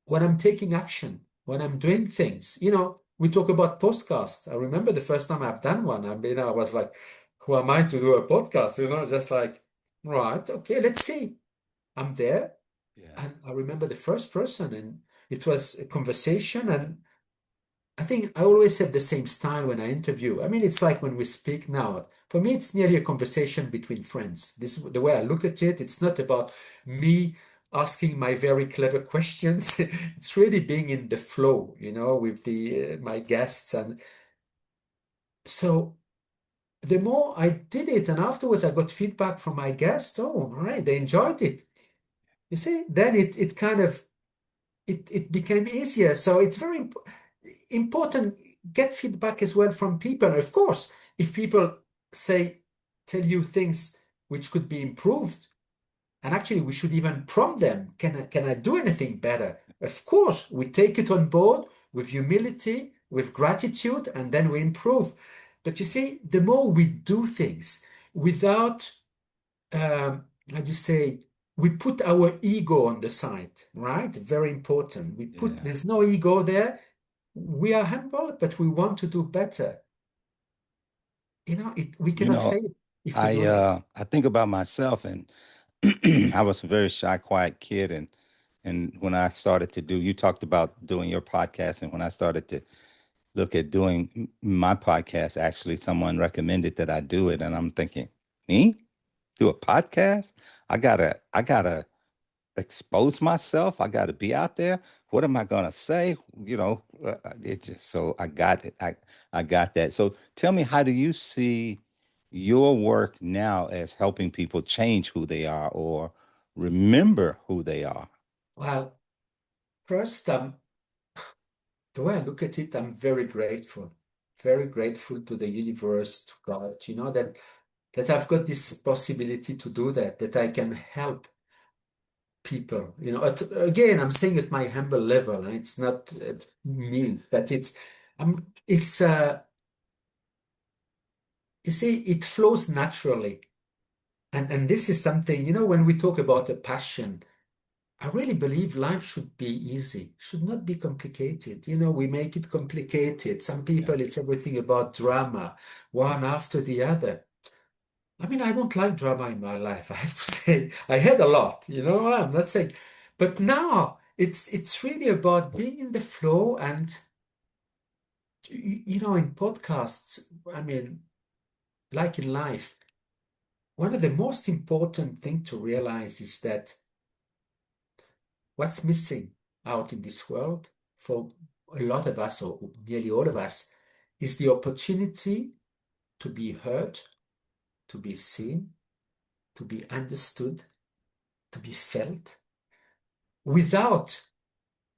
When I'm taking action, when I'm doing things, we talk about podcasts. I remember the first time I've done one. I was like, who am I to do a podcast? Just like, right, okay, let's see. I'm there. Yeah. And I remember the first person, and it was a conversation. And I think I always have the same style when I interview. I mean, it's like when we speak now. For me, it's nearly a conversation between friends. This is the way I look at it. It's not about me asking my very clever questions. It's really being in the flow, with the my guests. And so the more I did it, and afterwards I got feedback from my guests. Oh, right, they enjoyed it. You see, then it kind of it became easier. So it's very important. Get feedback as well from people. Of course, if people tell you things which could be improved, and actually we should even prompt them. Can I do anything better? Of course, we take it on board with humility, with gratitude, and then we improve. But you see, the more we do things without how do you say, we put our ego on the side, right? Very important. Yeah. There's no ego there. We are humble, but we want to do better. We You cannot know, fail if we I do that. I think about myself, and I was a very shy, quiet kid, and when I started to do, you talked about doing your podcast, and when I started to look at doing my podcast, actually, someone recommended that I do it, and I'm thinking, me do a podcast? I gotta expose myself. I gotta be out there. What am I gonna say? It's just so I got it. I got that. So tell me, how do you see your work now as helping people change who they are or remember who they are? Well, first, the way I look at it, I'm very grateful to the universe, to God, that I've got this possibility to do that I can help people. Again, I'm saying at my humble level, it's not mean, but it's you see, it flows naturally. And this is something, when we talk about a passion, I really believe life should be easy, should not be complicated. We make it complicated. Some Yeah. people, it's everything about drama, one after the other. I mean, I don't like drama in my life, I have to say. I had a lot, I'm not saying. But now it's really about being in the flow and in podcasts, I mean, like in life, one of the most important thing to realize is that what's missing out in this world for a lot of us, or nearly all of us, is the opportunity to be heard, to be seen, to be understood, to be felt, without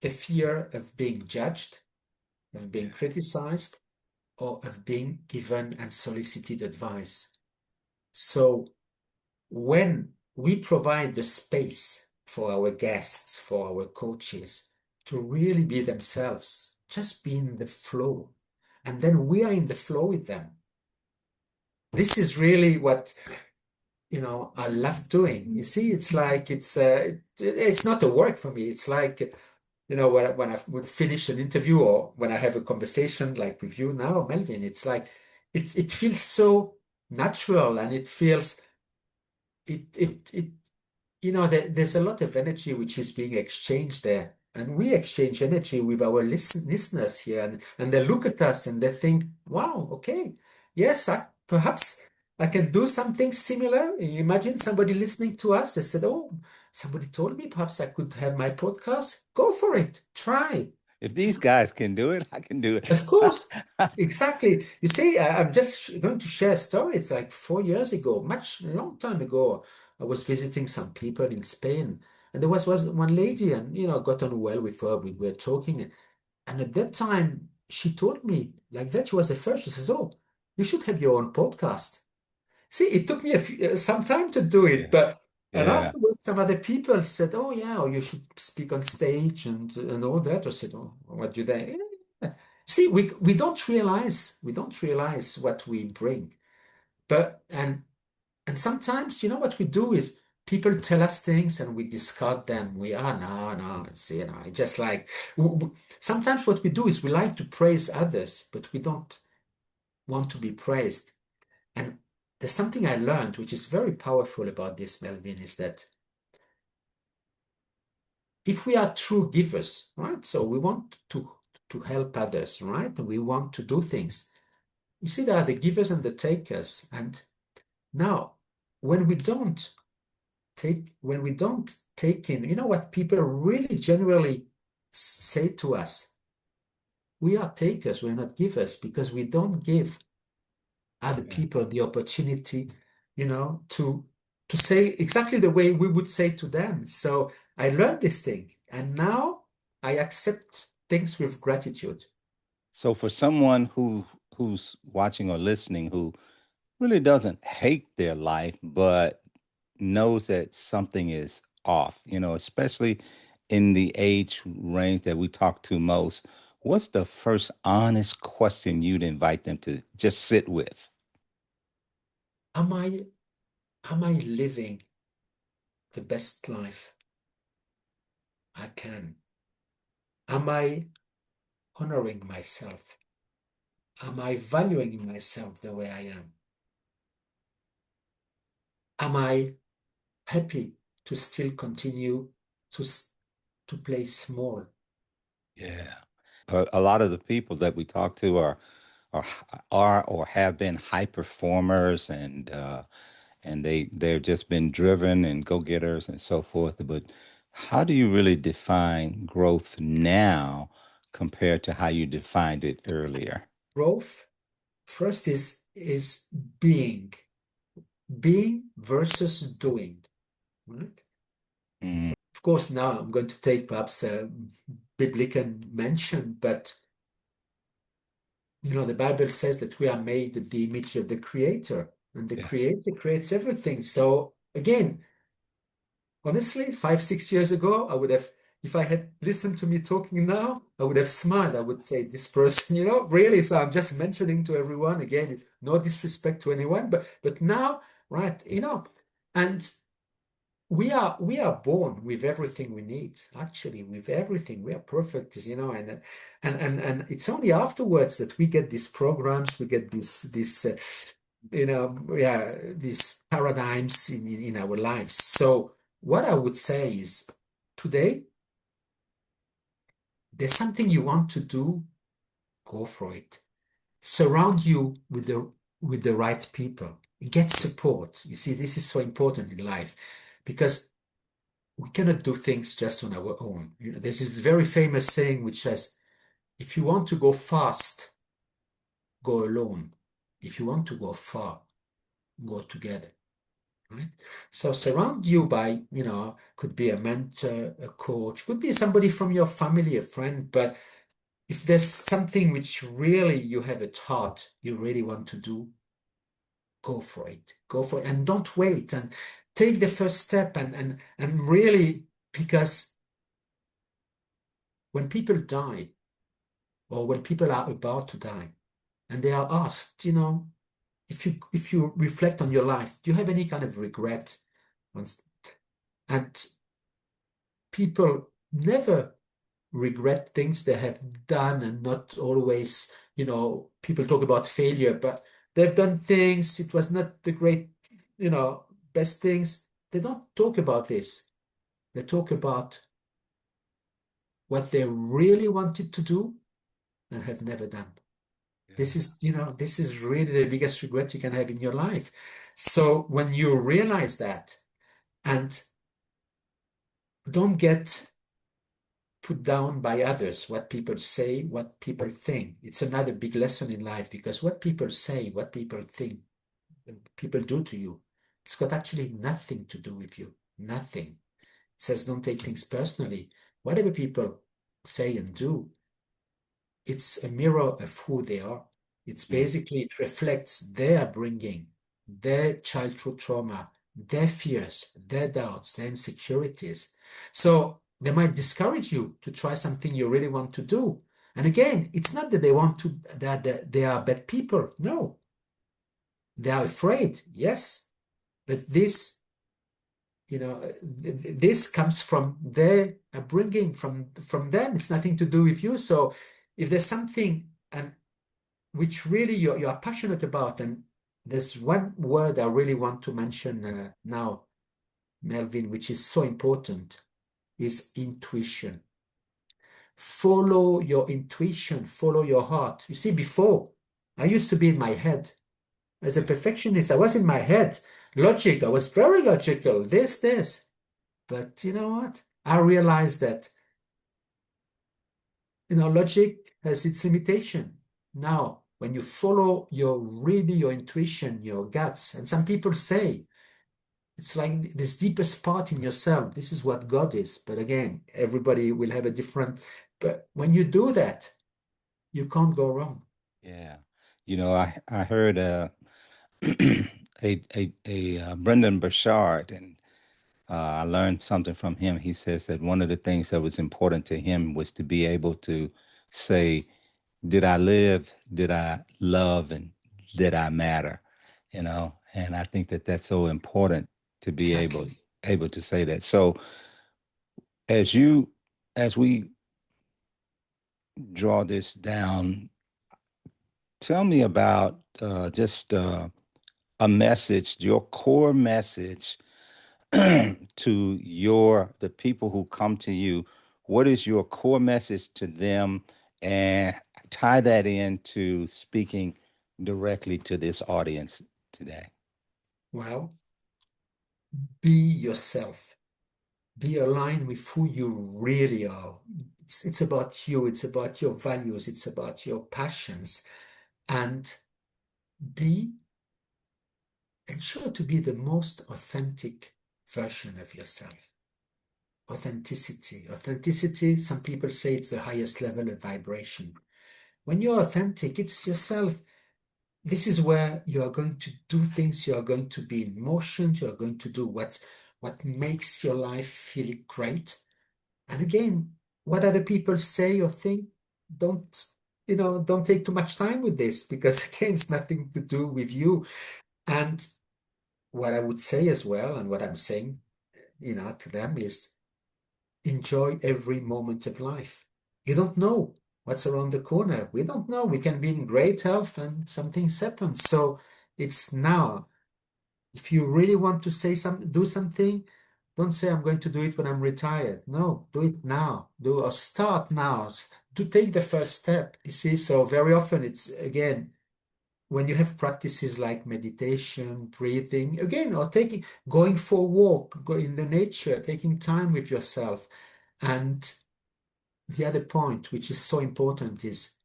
the fear of being judged, of being criticized, or of being given unsolicited advice. So when we provide the space for our guests, for our coaches to really be themselves, just be in the flow, and then we are in the flow with them. This is really what I love doing. You see, it's like it's not a work for me. It's like when I would finish an interview or when I have a conversation like with you now, Melvin. It's like it feels so natural, and it feels it there's a lot of energy which is being exchanged there. And we exchange energy with our listeners here, and they look at us and they think, wow, okay, yes, perhaps I can do something similar. Imagine somebody listening to us. They said, oh, somebody told me perhaps I could have my podcast. Go for it. Try. If these guys can do it, I can do it. Of course, exactly. You see, I'm just going to share a story. It's like 4 years ago, much long time ago. I was visiting some people in Spain, and there was one lady, and got on well with her. We were talking, and at that time, she told me like that. She was the first. She says, "Oh, you should have your own podcast." See, it took me some time to do it, Yeah. but and Yeah. afterwards, some other people said, "Oh yeah, or you should speak on stage and all that." I said, "Oh, what do they?" See, we don't realize what we bring, but and sometimes what we do is people tell us things and we discard them. We are no, it's just like sometimes what we do is we like to praise others, but we don't want to be praised. And there's something I learned, which is very powerful about this, Melvin, is that if we are true givers, right? So we want to help others, right? And we want to do things. You see, there are the givers and the takers. And now, when we don't take in, what people really generally say to us, we are takers, we're not givers, because we don't give other Yeah. people the opportunity, to say exactly the way we would say to them. So I learned this thing, and now I accept things with gratitude. So for someone who's watching or listening who really doesn't hate their life, but knows that something is off, especially in the age range that we talk to most, what's the first honest question you'd invite them to just sit with? Am I living the best life I can? Am I honoring myself? Am I valuing myself the way I am? Am I happy to still continue to to play small? Yeah. A lot of the people that we talk to are are or have been high performers, and they've just been driven and go-getters and so forth. But how do you really define growth now compared to how you defined it earlier? Growth first is being versus doing, right? Mm, Of course, now I'm going to take perhaps a biblical mention, but the Bible says that we are made in the image of the Creator, and the yes. Creator creates everything. So again, honestly, 5, 6 years ago, I would have, if I had listened to me talking now, I would have smiled. I would say, this person, really. So I'm just mentioning to everyone again, no disrespect to anyone, but now, right, and we are born with everything we need. Actually, with everything, we are perfect, and it's only afterwards that we get these programs, we get these paradigms in our lives. So what I would say is, today there's something you want to do, go for it. Surround you with the right people. Get support. You see, this is so important in life, because we cannot do things just on our own. There's this very famous saying which says, if you want to go fast, go alone. If you want to go far, go together. Right? So surround you by, could be a mentor, a coach, could be somebody from your family, a friend, but if there's something which really you have at heart, you really want to do, go for it. Go for it. And don't wait and take the first step and really, because when people die or when people are about to die and they are asked, if you reflect on your life, do you have any kind of regret? And people never regret things they have done, and not always, people talk about failure, but they've done things, it was not the great, best things. They don't talk about this. They talk about what they really wanted to do and have never done. This is really the biggest regret you can have in your life. So when you realize that, and don't get put down by others, what people say, what people think. It's another big lesson in life, because what people say, what people think, people do to you, it's got actually nothing to do with you. Nothing. It says don't take things personally. Whatever people say and do, it's a mirror of who they are. It's Mm. basically, it reflects their bringing, their childhood trauma, their fears, their doubts, their insecurities. So they might discourage you to try something you really want to do. And again, it's not that they want to, that they are bad people. No, they are afraid. Yes. But this comes from their upbringing, from them. It's nothing to do with you. So if there's something and which really you're passionate about, and there's one word I really want to mention now, Melvin, which is so important, is intuition. Follow your intuition, follow your heart. You see, before, I used to be in my head. As a Yeah. perfectionist, I was in my head. Logic, I was very logical, this. But you know what? I realized that, logic has its limitation. Now, when you follow your intuition, your guts, and some people say it's like this deepest part in yourself. This is what God is. But again, everybody will have a different. But when you do that, you can't go wrong. Yeah. I heard Brendan Burchard, and I learned something from him. He says that one of the things that was important to him was to be able to say, did I live? Did I love? And did I matter? And I think that that's so important to be Exactly. able to say that. So as you as we draw this down, tell me about just a message, your core message to the people who come to you. What is your core message to them, and tie that into speaking directly to this audience today? Well, be yourself. Be aligned with who you really are. It's about you. It's about your values. It's about your passions. And be ensure to be the most authentic version of yourself. Authenticity. Authenticity, some people say it's the highest level of vibration. When you're authentic, it's yourself. This is where you are going to do things, you are going to be in motion, you are going to do what makes your life feel great. And again, what other people say or think, don't, don't take too much time with this, because again, it's nothing to do with you. And what I would say as well, and what I'm saying, to them is enjoy every moment of life. You don't know what's around the corner. We don't know. We can be in great health and something's happened. So it's now. If you really want to do something, don't say I'm going to do it when I'm retired. No, do it now. Do or start now. To take the first step. You see, so very often it's again when you have practices like meditation, breathing, again, or going for a walk, go in the nature, taking time with yourself. And the other point, which is so important, is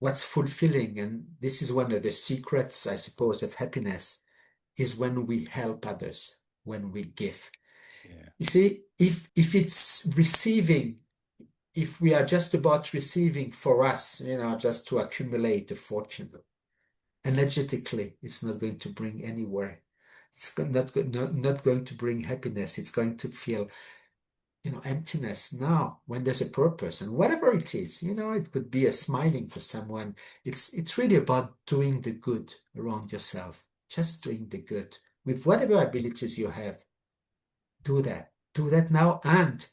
what's fulfilling, and this is one of the secrets, I suppose, of happiness, is when we help others, when we give. Yeah. You see, if it's receiving, if we are just about receiving for us, just to accumulate a fortune, energetically, it's not going to bring anywhere. It's not going to bring happiness. It's going to feel, emptiness. Now, when there's a purpose, and whatever it is, it could be a smiling for someone. It's really about doing the good around yourself, just doing the good with whatever abilities you have. Do that. Do that now. And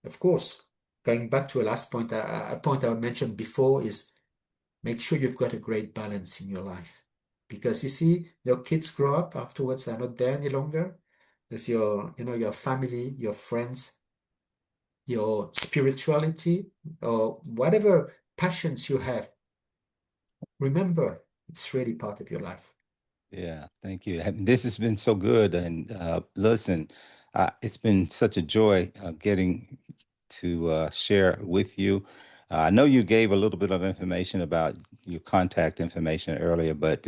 of course, going back to a last point, a point I mentioned before is make sure you've got a great balance in your life. Because you see, your kids grow up afterwards, they're not there any longer. There's your family, your friends, your spirituality, or whatever passions you have. Remember, it's really part of your life. Yeah, thank you. This has been so good. And listen, it's been such a joy getting to share with you. I know you gave a little bit of information about your contact information earlier, but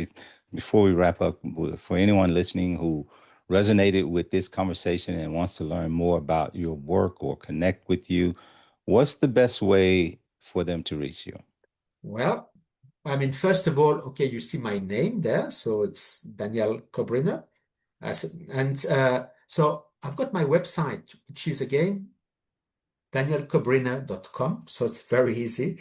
before we wrap up, for anyone listening who resonated with this conversation and wants to learn more about your work or connect with you, what's the best way for them to reach you? Well, I mean, first of all, okay, you see my name there, so it's Daniel Kobryner. And so I've got my website, which is again danielkobryner.com. So it's very easy.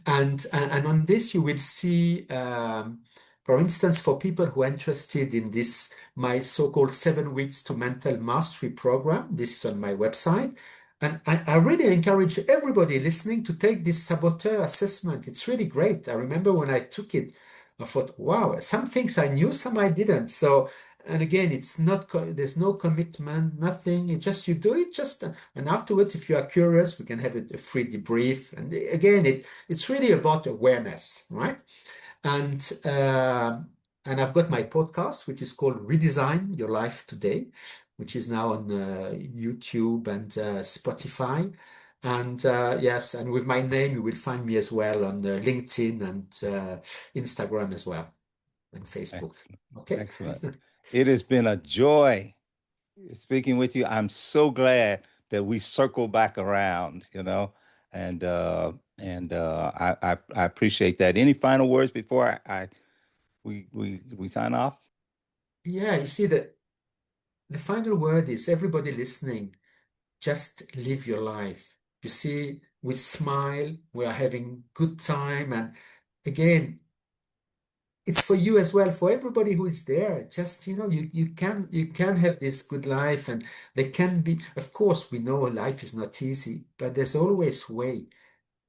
And on this, you will see, for instance, for people who are interested in this, my so-called 7 weeks to mental mastery program, this is on my website. And I really encourage everybody listening to take this saboteur assessment. It's really great. I remember when I took it, I thought, wow, some things I knew, some I didn't. So, and again, it's not, there's no commitment, nothing. It just, you do it just, and afterwards, if you are curious, we can have a free debrief. And again, it's really about awareness, right? And and I've got my podcast, which is called Redesign Your Life Today, which is now on YouTube and Spotify. And yes, and with my name, you will find me as well on LinkedIn and Instagram as well, and Facebook. Excellent. Okay. Excellent. It has been a joy speaking with you. I'm so glad that we circle back around, and I appreciate that. Any final words before we sign off? Yeah, you see that the final word is everybody listening, just live your life. You see, we smile, we are having good time, and again, it's for you as well, for everybody who is there. Just, you can have this good life, and there can be, of course, we know life is not easy, but there's always way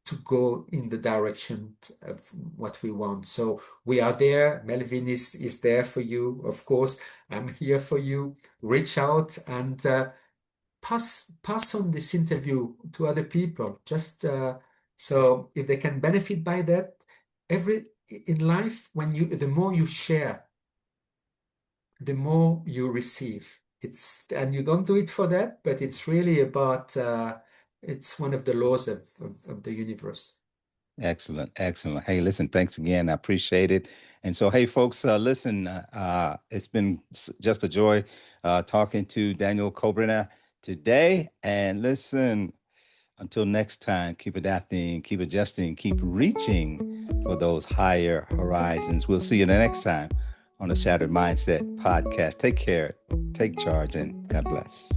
to go in the direction of what we want. So we are there. Melvin is there for you. Of course, I'm here for you. Reach out and pass on this interview to other people. Just so if they can benefit by that, every in life, the more you share, the more you receive. And you don't do it for that, but it's really about it's one of the laws of the universe. Excellent, excellent. Hey, listen, thanks again. I appreciate it. And so, hey, folks, listen, it's been just a joy talking to Daniel Kobryner today. And listen, until next time, keep adapting, keep adjusting, keep reaching for those higher horizons. We'll see you the next time on the Shattered Mindset podcast. Take care, take charge, and God bless.